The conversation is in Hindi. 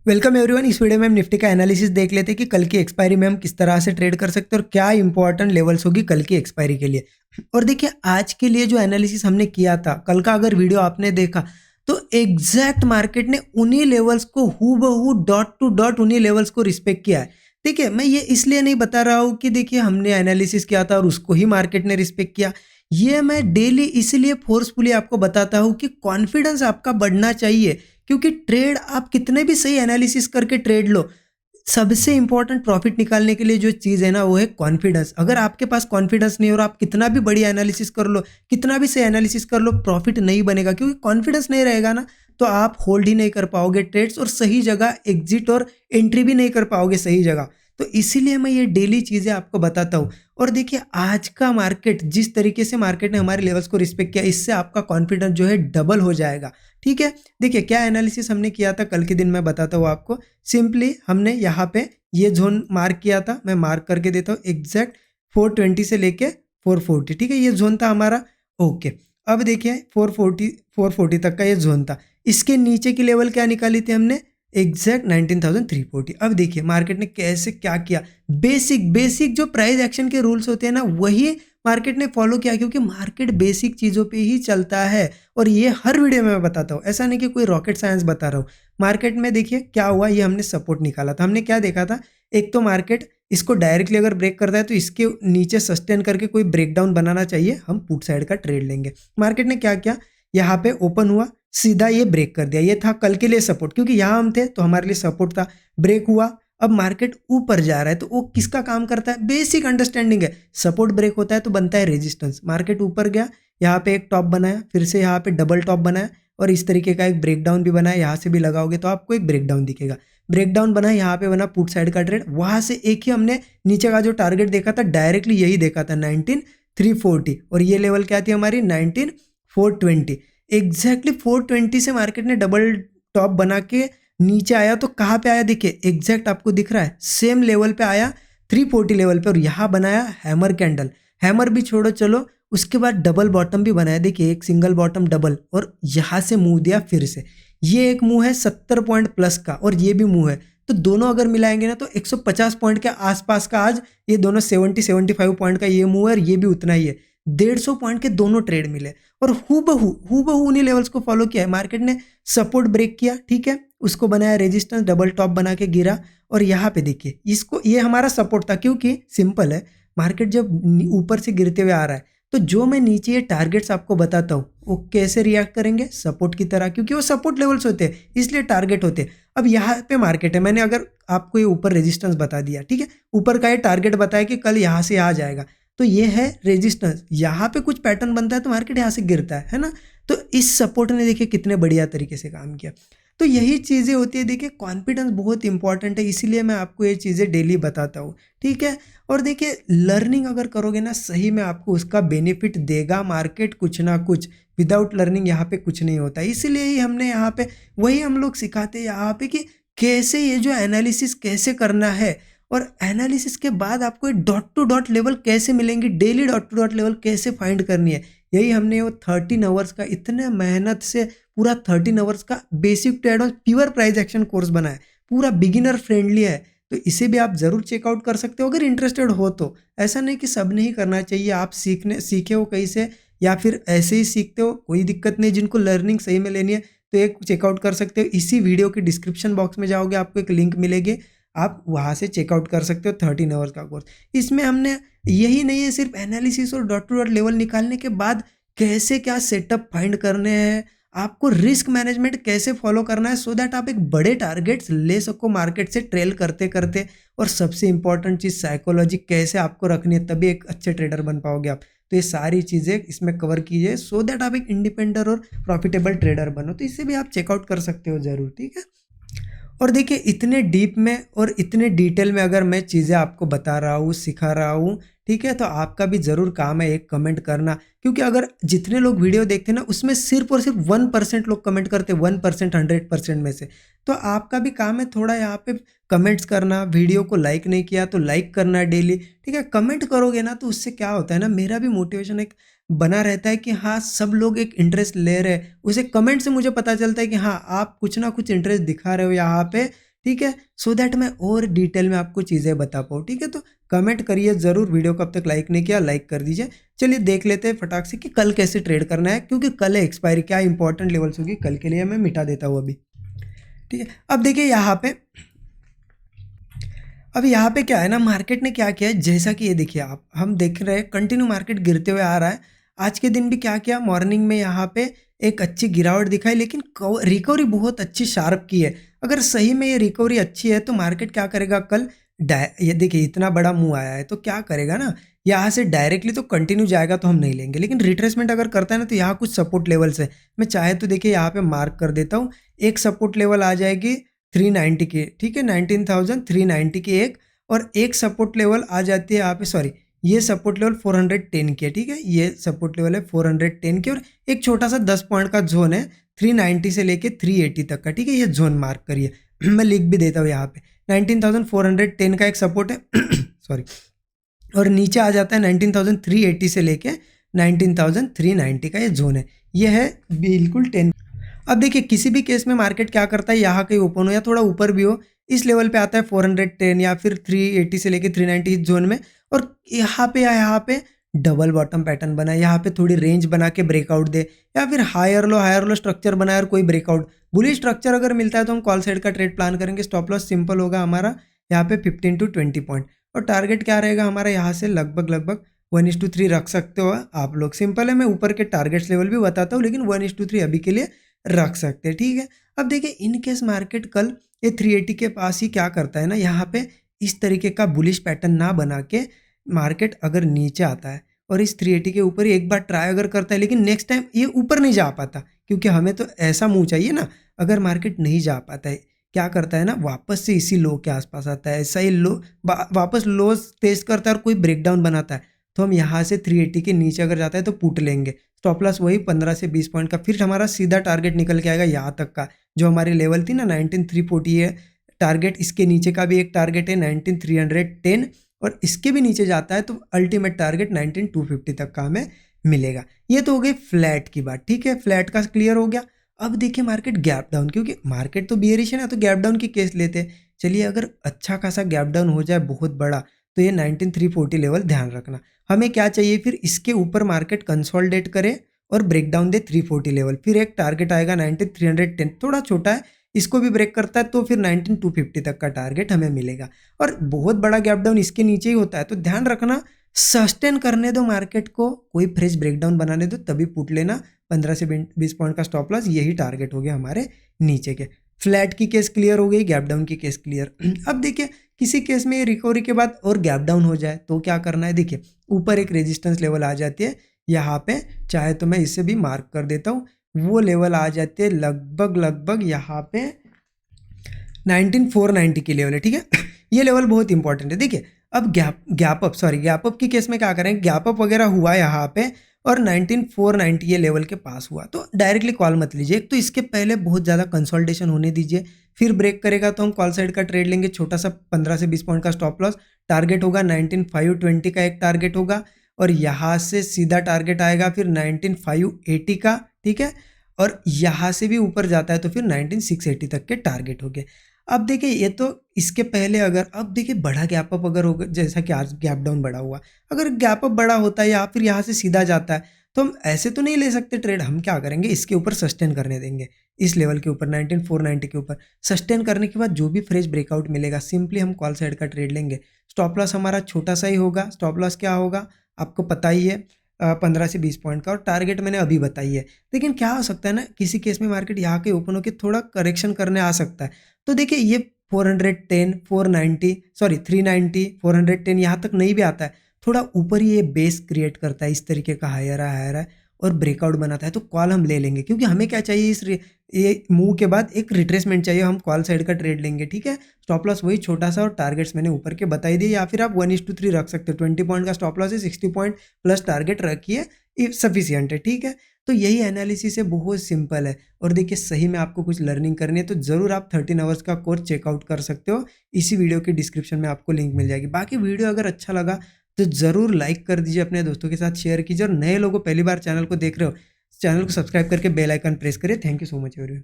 Welcome everyone. इस वीडियो में हम निफ्टी का एनालिसिस देख लेते हैं कि कल की एक्सपायरी में हम किस तरह से ट्रेड कर सकते हैं और क्या इंपॉर्टेंट लेवल्स होगी कल की एक्सपायरी के लिए। और देखिए, आज के लिए जो एनालिसिस हमने किया था, कल का अगर वीडियो आपने देखा तो एग्जैक्ट मार्केट ने उन्हीं लेवल्स को हूबहू डॉट टू डॉट उन्हीं लेवल्स को रिस्पेक्ट किया है। देखिए, मैं ये इसलिए नहीं बता रहा हूँ कि देखिए हमने एनालिसिस किया था और उसको ही मार्केट ने रिस्पेक्ट किया। ये मैं डेली इसलिए फोर्सफुली आपको बताता हूँ कि कॉन्फिडेंस आपका बढ़ना चाहिए, क्योंकि ट्रेड आप कितने भी सही एनालिसिस करके ट्रेड लो, सबसे इंपॉर्टेंट प्रॉफिट निकालने के लिए जो चीज़ है ना, वो है कॉन्फिडेंस। अगर आपके पास कॉन्फिडेंस नहीं हो और आप कितना भी बढ़िया एनालिसिस कर लो, कितना भी सही एनालिसिस कर लो, प्रॉफिट नहीं बनेगा। क्योंकि कॉन्फिडेंस नहीं रहेगा ना, तो आप होल्ड ही नहीं कर पाओगे ट्रेड्स और सही जगह एग्जिट और एंट्री भी नहीं कर पाओगे सही जगह। तो इसीलिए मैं ये डेली चीज़ें आपको बताता हूँ। और देखिए, आज का मार्केट जिस तरीके से मार्केट ने हमारे लेवल्स को रिस्पेक्ट किया, इससे आपका कॉन्फिडेंस जो है डबल हो जाएगा। ठीक है, देखिए क्या एनालिसिस हमने किया था कल के दिन, मैं बताता हूँ आपको। सिंपली हमने यहाँ पे ये जोन मार्क किया था, मैं मार्क करके देता हूँ एग्जैक्ट 420 से लेके 440। ठीक है, ये जोन था हमारा। ओके, अब देखिए 440 तक का ये जोन था। इसके नीचे की लेवल क्या निकाली थी हमने, एग्जैक्ट 19,340। अब देखिए मार्केट ने कैसे क्या किया। बेसिक बेसिक जो प्राइस एक्शन के रूल्स होते हैं ना, वही मार्केट ने फॉलो किया, क्योंकि मार्केट बेसिक चीज़ों पे ही चलता है। और ये हर वीडियो में मैं बताता हूँ, ऐसा नहीं कि कोई रॉकेट साइंस बता रहा हूँ। मार्केट में देखिए क्या हुआ, ये हमने सपोर्ट निकाला था। हमने क्या देखा था, एक तो मार्केट इसको डायरेक्टली अगर ब्रेक करता है तो इसके नीचे सस्टेन करके कोई ब्रेकडाउन बनाना चाहिए, हम पुट साइड का ट्रेड लेंगे। मार्केट ने क्या किया, यहाँ पे ओपन हुआ, सीधा ये ब्रेक कर दिया। ये था कल के लिए सपोर्ट, क्योंकि यहाँ हम थे तो हमारे लिए सपोर्ट था। ब्रेक हुआ, अब मार्केट ऊपर जा रहा है, तो वो किसका काम करता है, बेसिक अंडरस्टैंडिंग है। सपोर्ट ब्रेक होता है तो बनता है रेजिस्टेंस। मार्केट ऊपर गया, यहाँ पे एक टॉप बनाया, फिर से यहाँ पे डबल टॉप बनाया और इस तरीके का एक ब्रेकडाउन भी बनाया। यहाँ से भी लगाओगे तो आपको एक ब्रेकडाउन दिखेगा। ब्रेकडाउन बना, यहाँ पे बना पुट साइड का ट्रेड। वहां से एक ही हमने नीचे का जो टारगेट देखा था, डायरेक्टली यही देखा था 19,340, और ये लेवल क्या थी हमारी 19,420। एग्जैक्टली 420 से मार्केट ने डबल टॉप बना के नीचे आया, तो कहाँ पे आया देखिए, एग्जैक्ट आपको दिख रहा है, सेम लेवल पे आया 340 लेवल पे, और यहाँ बनाया हैमर कैंडल। हैमर भी छोड़ो चलो, उसके बाद डबल बॉटम भी बनाया। देखिए एक सिंगल बॉटम डबल, और यहाँ से मूव दिया फिर से। ये एक मूव है 70 पॉइंट प्लस का, और ये भी मूव है, तो दोनों अगर मिलाएंगे ना तो 150 पॉइंट के आसपास का आज ये दोनों 70-75 पॉइंट का ये मूव है, और ये भी उतना ही है। 150 पॉइंट के दोनों ट्रेड मिले, और हूबहू उन्हीं लेवल्स को फॉलो किया है। मार्केट ने सपोर्ट ब्रेक किया, ठीक है, उसको बनाया रेजिस्टेंस, डबल टॉप बना के गिरा। और यहाँ पे देखिए इसको, ये हमारा सपोर्ट था, क्योंकि सिंपल है, मार्केट जब ऊपर से गिरते हुए आ रहा है तो जो मैं नीचे ये टारगेट्स आपको बताता हूँ वो कैसे रिएक्ट करेंगे, सपोर्ट की तरह, क्योंकि वो सपोर्ट लेवल्स होते हैं इसलिए टारगेट होते हैं। अब यहाँ पे मार्केट है, मैंने अगर आपको ये ऊपर रेजिस्टेंस बता दिया, ठीक है, ऊपर का ये टारगेट बताया कि कल यहाँ से आ जाएगा, तो ये है रेजिस्टेंस। यहाँ पे कुछ पैटर्न बनता है तो मार्केट यहाँ से गिरता है ना। तो इस सपोर्ट ने देखिए कितने बढ़िया तरीके से काम किया। तो यही चीज़ें होती है। देखिए कॉन्फिडेंस बहुत इंपॉर्टेंट है, इसीलिए मैं आपको ये चीज़ें डेली बताता हूँ, ठीक है। और देखिए लर्निंग अगर करोगे ना, सही में आपको उसका बेनिफिट देगा मार्केट कुछ ना कुछ। विदाउट लर्निंग यहाँ पे कुछ नहीं होता। इसीलिए ही हमने यहाँ पे वही हम लोग सिखाते हैं यहाँ पे कि कैसे ये जो एनालिसिस कैसे करना है, और एनालिसिस के बाद आपको डॉट टू डॉट लेवल कैसे मिलेंगे, daily dot to dot level कैसे फाइंड करनी है। यही हमने वो 13 आवर्स का इतने मेहनत से पूरा 13 आवर्स का basic to advance pure price action course बनाया, पूरा बिगिनर फ्रेंडली है। तो इसे भी आप ज़रूर चेकआउट कर सकते हो अगर इंटरेस्टेड हो तो। ऐसा नहीं कि सब नहीं करना चाहिए, आप सीखे हो कहीं से या फिर ऐसे ही सीखते हो, कोई दिक्कत नहीं। जिनको लर्निंग सही में लेनी है तो एक चेकआउट कर सकते हो। इसी वीडियो के डिस्क्रिप्शन बॉक्स में जाओगे, आपको एक लिंक मिलेगी, आप वहाँ से चेकआउट कर सकते हो 13 आवर्स का कोर्स। इसमें हमने यही नहीं है सिर्फ एनालिसिस और डॉट टू डॉट लेवल निकालने के बाद कैसे क्या सेटअप फाइंड करने हैं, आपको रिस्क मैनेजमेंट कैसे फॉलो करना है, सो दैट आप एक बड़े टारगेट्स ले सको मार्केट से ट्रेल करते करते। और सबसे इंपॉर्टेंट चीज़ साइकोलॉजी कैसे आपको रखनी है, तभी एक अच्छे ट्रेडर बन पाओगे आप। तो ये सारी चीज़ें इसमें कवर कीजिए, सो दैट आप एक इंडिपेंडेंट और प्रॉफिटेबल ट्रेडर बनो। तो इसे भी आप चेकआउट कर सकते हो ज़रूर, ठीक है। और देखिए इतने डीप में और इतने डिटेल में अगर मैं चीज़ें आपको बता रहा हूँ, सिखा रहा हूँ, ठीक है, तो आपका भी ज़रूर काम है एक कमेंट करना। क्योंकि अगर जितने लोग वीडियो देखते हैं ना, उसमें सिर्फ और सिर्फ 1% लोग कमेंट करते हैं, 1% 100% में से। तो आपका भी काम है थोड़ा यहाँ पे कमेंट्स करना। वीडियो को लाइक नहीं किया तो लाइक करना डेली, ठीक है। कमेंट करोगे ना तो उससे क्या होता है ना, मेरा भी मोटिवेशन एक बना रहता है कि हाँ सब लोग एक इंटरेस्ट ले रहे हैं। उसे कमेंट से मुझे पता चलता है कि हाँ आप कुछ ना कुछ इंटरेस्ट दिखा रहे हो यहाँ पे, ठीक है, सो दैट मैं और डिटेल में आपको चीज़ें बता पाऊँ। ठीक है, तो कमेंट करिए ज़रूर, वीडियो को अब तक लाइक नहीं किया लाइक कर दीजिए। चलिए देख लेते हैं फटाक से कि कल कैसे ट्रेड करना है, क्योंकि कल है एक्सपायरी, क्या इंपॉर्टेंट लेवल्स होगी कल के लिए मैं मिटा देता हूँ अभी। ठीक है, अब देखिए यहाँ पे, अब यहाँ पे क्या है ना, मार्केट ने क्या किया है, जैसा कि ये देखिए आप, हम देख रहे हैं कंटिन्यू मार्केट गिरते हुए आ रहा है। आज के दिन भी क्या किया, मॉर्निंग में यहाँ पे एक अच्छी गिरावट दिखाई, लेकिन रिकवरी बहुत अच्छी शार्प की है। अगर सही में ये रिकवरी अच्छी है तो मार्केट क्या करेगा कल, ये देखिए इतना बड़ा मुंह आया है तो क्या करेगा ना, यहाँ से डायरेक्टली तो कंटिन्यू जाएगा तो हम नहीं लेंगे, लेकिन रिट्रेसमेंट अगर करता है ना तो यहाँ कुछ सपोर्ट लेवल्स है। मैं चाहे तो देखिए यहाँ पे मार्क कर देता हूँ, एक सपोर्ट लेवल आ जाएगी 390 की, ठीक है, 19,390 की एक, और एक सपोर्ट लेवल आ जाती है यहाँ पे, सॉरी ये सपोर्ट लेवल 410 की है। ठीक है, ये सपोर्ट लेवल है 410 की, और एक छोटा सा 10 पॉइंट का जोन है 390 से लेके 380 तक का। ठीक है, ये जोन मार्क करिए मैं लिख भी देता हूँ यहाँ पे, 19,410 का एक सपोर्ट है सॉरी, और नीचे आ जाता है 19,380 से लेके 19,390 का ये जोन है, ये है बिल्कुल 10। अब देखिए किसी भी केस में मार्केट क्या करता है, यहाँ कहीं ओपन हो या थोड़ा ऊपर भी हो, इस लेवल पे आता है 410 या फिर 380 से लेके 390 इस जोन में, और यहाँ पे या यहाँ पे डबल बॉटम पैटर्न बना, यहाँ पे थोड़ी रेंज बना के ब्रेकआउट दे, या फिर हायर लो स्ट्रक्चर बनाए और कोई ब्रेकआउट, बुलिश स्ट्रक्चर अगर मिलता है तो हम कॉल साइड का ट्रेड प्लान करेंगे। स्टॉप लॉस सिंपल होगा हमारा यहाँ पे 15 to 20 पॉइंट, और टारगेट क्या रहेगा हमारा यहाँ से लगभग 1:3 रख सकते हो आप लोग। सिंपल है, मैं ऊपर के टारगेट्स लेवल भी बताता हूँ, लेकिन 1:3 अभी के लिए रख सकते हैं। ठीक है, अब देखिए इन केस मार्केट कल ये 380 के पास ही क्या करता है ना, यहाँ पे इस तरीके का बुलिश पैटर्न ना बना के मार्केट अगर नीचे आता है और इस 380 के ऊपर ही एक बार ट्राई अगर करता है, लेकिन नेक्स्ट टाइम ये ऊपर नहीं जा पाता, क्योंकि हमें तो ऐसा मुंह चाहिए ना। अगर मार्केट नहीं जा पाता है, क्या करता है ना, वापस से इसी लो के आसपास आता है, ऐसा ही लो वापस लो टेस्ट करता है और कोई ब्रेकडाउन बनाता है, तो हम यहाँ से 380 के नीचे अगर जाता है तो पुट लेंगे। स्टॉप लॉस वही 15 से 20 पॉइंट का, फिर हमारा सीधा टारगेट निकल के आएगा यहाँ तक का, जो हमारी लेवल थी ना 19,340 है टारगेट, इसके नीचे का भी एक टारगेट है 19,310, और इसके भी नीचे जाता है तो अल्टीमेट टारगेट 19,250 तक का हमें मिलेगा। ये तो हो गई फ्लैट की बात। ठीक है, फ्लैट का क्लियर हो गया। अब देखिए मार्केट गैप डाउन, क्योंकि मार्केट तो बियरिश है ना, तो गैप डाउन की केस लेते हैं। चलिए अगर अच्छा खासा गैप डाउन हो जाए बहुत बड़ा, तो ये 19,340 लेवल ध्यान रखना। हमें क्या चाहिए फिर, इसके ऊपर मार्केट कंसोलिडेट करे और ब्रेक डाउन दे 340 लेवल, फिर एक टारगेट आएगा 19,310, थोड़ा छोटा है, इसको भी ब्रेक करता है तो फिर 19,250 तक का टारगेट हमें मिलेगा। और बहुत बड़ा गैप डाउन इसके नीचे ही होता है, तो ध्यान रखना, सस्टेन करने दो मार्केट को, कोई फ्रेश ब्रेकडाउन बनाने दो तभी पुट लेना। 15 से 20 पॉइंट का स्टॉप लॉस, यही टारगेट हो गया हमारे नीचे के। फ्लैट की केस क्लियर हो गई, गैप डाउन की केस क्लियर। अब देखिए किसी केस में रिकवरी के बाद और गैप डाउन हो जाए तो क्या करना है, देखिए ऊपर एक रेजिस्टेंस लेवल आ जाती है यहाँ पे, चाहे तो मैं इसे भी मार्क कर देता हूँ, वो लेवल आ जाती है लगभग यहाँ पे 19,490 की लेवल है। ठीक है ये लेवल बहुत इंपॉर्टेंट है। देखिए अब गैप अप की केस में क्या करें, गैप अप वगैरह हुआ यहाँ पे और 19,490 ये लेवल के पास हुआ तो डायरेक्टली कॉल मत लीजिए, एक तो इसके पहले बहुत ज़्यादा कंसोलिडेशन होने दीजिए, फिर ब्रेक करेगा तो हम कॉल साइड का ट्रेड लेंगे, छोटा सा 15 से 20 पॉइंट का स्टॉप लॉस, टारगेट होगा 19,520 का एक टारगेट होगा, और यहाँ से सीधा टारगेट आएगा फिर 19,580 का। ठीक है, और यहाँ से भी ऊपर जाता है तो फिर 19,680 तक के टारगेट हो गए। अब देखिए ये तो इसके पहले अगर, अब देखिए बड़ा गैप अप अगर होगा, जैसा कि आज गैप डाउन बड़ा हुआ, अगर गैप अप बड़ा होता है या फिर यहाँ से सीधा जाता है तो हम ऐसे तो नहीं ले सकते ट्रेड, हम क्या करेंगे इसके ऊपर सस्टेन करने देंगे, इस लेवल के ऊपर 19,490 के ऊपर सस्टेन करने के बाद जो भी फ्रेश ब्रेकआउट मिलेगा सिंपली हम कॉल साइड का ट्रेड लेंगे। स्टॉप लॉस हमारा छोटा सा ही होगा, स्टॉप लॉस क्या होगा आपको पता ही है, 15 से 20 पॉइंट का, और टारगेट मैंने अभी बताई है। लेकिन क्या हो सकता है ना, किसी केस में मार्केट यहाँ के ओपन होकर थोड़ा करेक्शन करने आ सकता है, तो देखिए ये 410 490 सॉरी 390 410 यहाँ तक नहीं भी आता है, थोड़ा ऊपर ही ये बेस क्रिएट करता है, इस तरीके का हायर है और ब्रेकआउट बनाता है तो कॉल हम ले लेंगे, क्योंकि हमें क्या चाहिए, ये मूव के बाद एक रिट्रेसमेंट चाहिए, हम कॉल साइड का ट्रेड लेंगे। ठीक है, स्टॉप लॉस वही छोटा सा और टारगेट्स मैंने ऊपर के बताई दिए, या फिर आप 1:3 रख सकते हो, 20 पॉइंट का स्टॉप लॉस है, 60 पॉइंट प्लस टारगेट रखिए, सफिशियंट है। ठीक है, तो यही एनालिसिस है, बहुत सिंपल है। और देखिए सही में आपको कुछ लर्निंग करनी है तो ज़रूर आप 13 आवर्स का कोर्स चेकआउट कर सकते हो, इसी वीडियो के डिस्क्रिप्शन में आपको लिंक मिल जाएगी। बाकी वीडियो अगर अच्छा लगा तो ज़रूर लाइक कर दीजिए, अपने दोस्तों के साथ शेयर कीजिए, और नए लोगों पहली बार चैनल को देख रहे हो, चैनल को सब्सक्राइब करके बेल आइकन प्रेस करिए। Thank you so much everyone.